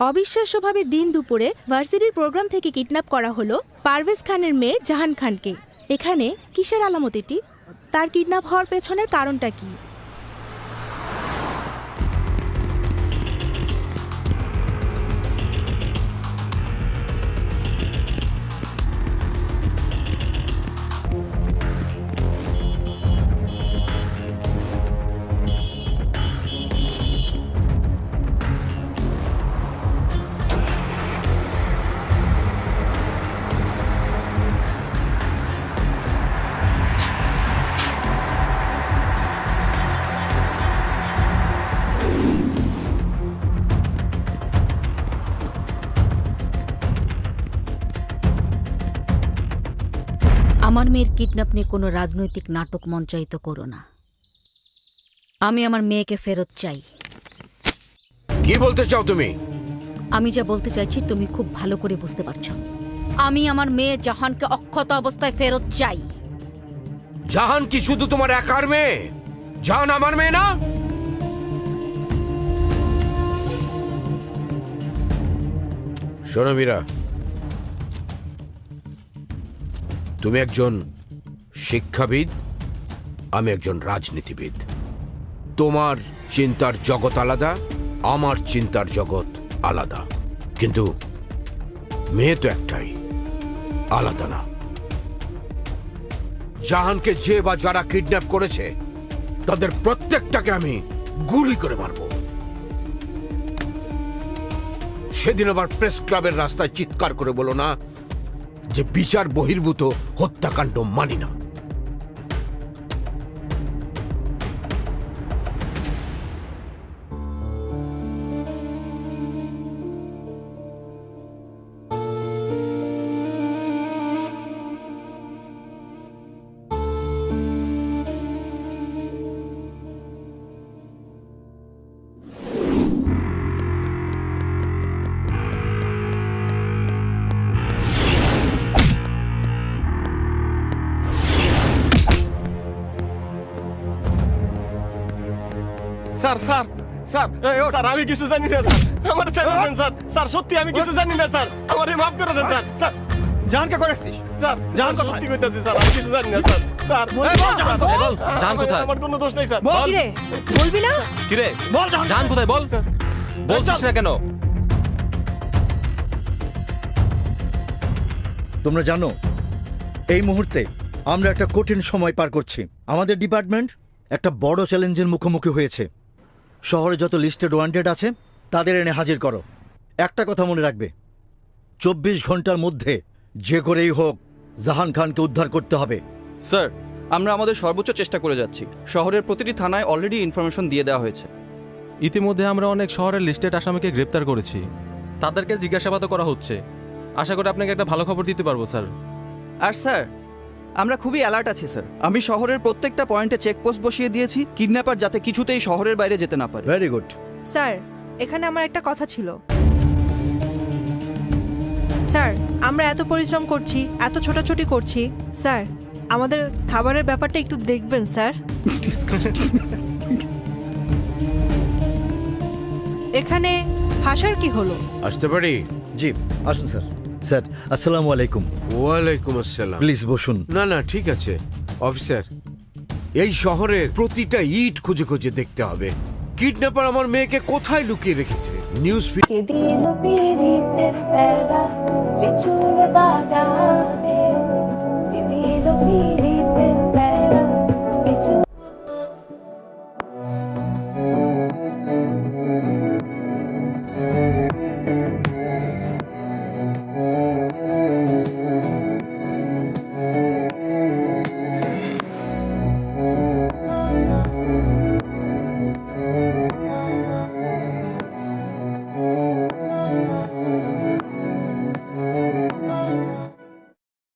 অবিশ্বাস্যভাবে দিন দুপুরে ভার্সিটির প্রোগ্রাম থেকে কিডন্যাপ করা হলো পারভেজ খানের মেয়ে জাহান খানকে। এখানে কিসের আলামত এটি? তার কিডন্যাপ হওয়ার পেছনের কারণটা কি? আমার মেয়ের কিডন্যাপ নিয়ে কোনো রাজনৈতিক নাটক মঞ্চায়িত করো না। আমি আমার মেয়েকে ফেরত চাই। কি বলতে চাও তুমি? আমি যা বলতে চাইছি তুমি খুব ভালো করে বুঝতে পারছো। আমি আমার মেয়ে জাহানকে অক্ষত অবস্থায় ফেরত চাই। জাহান কি শুধু তোমার একার মেয়ে? জাহান আমার মেয়ে না? শোনো মীরা, তুমি একজন শিক্ষাবিদ, আমি একজন রাজনীতিবিদ। তোমার চিন্তার জগৎ আলাদা, আমার চিন্তার জগৎ আলাদা, কিন্তু মেয়ে তো একটাই, আলাদা না। জাহানকে যে বা যারা কিডন্যাপ করেছে তাদের প্রত্যেকটাকে আমি গুলি করে মারব। সেদিন আবার প্রেস ক্লাবের রাস্তায় চিৎকার করে বলো না যে বিচার বহির্ভূত হত্যাকাণ্ড মানি না। স্যার স্যার স্যার স্যার আমি কিছু জানি না স্যার, আমার ছেড়ে দেন স্যার। স্যার সত্যি আমি কিছু জানি না স্যার, আমারে মাফ করে দেন স্যার। স্যার জাহানকে করেছিস? স্যার জাহান কোথায়? সত্যি কইতাছি স্যার, আমি কিছু জানি না স্যার। স্যার জাহান কোথায়? বল, জাহান কোথায়? আমার কোনো দোষ নাই স্যার। বল। কিরে, বলবি না? কিরে বল, জাহান কোথায় বল? বলছিস না কেন? তোমরা জানো এই মুহূর্তে আমরা একটা কঠিন সময় পার করছি। আমাদের ডিপার্টমেন্ট একটা বড় চ্যালেঞ্জের মুখোমুখি হয়েছে। শহরে যত লিস্টেড ওয়ান্টেড আছে তাদের এনে হাজির করো। একটা কথা মনে রাখবে, 24 ঘন্টার মধ্যে যে করেই হোক জাহান খানকে উদ্ধার করতে হবে। স্যার, আমরা আমাদের সর্বোচ্চ চেষ্টা করে যাচ্ছি। শহরের প্রতিটি থানায় অলরেডি ইনফরমেশন দিয়ে দেওয়া হয়েছে। ইতিমধ্যে আমরা অনেক শহরের লিস্টেড আসামিকে গ্রেপ্তার করেছি, তাদেরকে জিজ্ঞাসাবাদও করা হচ্ছে। আশা করি আপনাকে একটা ভালো খবর দিতে পারবো স্যার। আর স্যার, আমরা খুবই অ্যালার্ট আছি স্যার। আমি শহরের প্রত্যেকটা পয়েন্টে চেকপোস্ট বসিয়ে দিয়েছি, কিডন্যাপার যাতে কিছুতেই শহরের বাইরে যেতে না পারে। Very good. স্যার, এখানে আমার একটা কথা ছিল। স্যার, আমরা এত পরিশ্রম করছি, এত ছোটাছুটি করছি, স্যার আমাদের খাবারের ব্যাপারটা একটু দেখবেন স্যার। এখানে হাসার কি হলো? আসতে পারি? জি আসুন স্যার। স্যার আসসালামু আলাইকুম। ওয়ালাইকুম আসসালাম। প্লিজ বসুন। না না ঠিক আছে অফিসার, এই শহরের প্রতিটা ইট খুঁজে খুঁজে দেখতে হবে কিডন্যাপার আমার মেয়েকে কোথায় লুকিয়ে রেখেছে। News che Dio piri per terra, le ciure baga,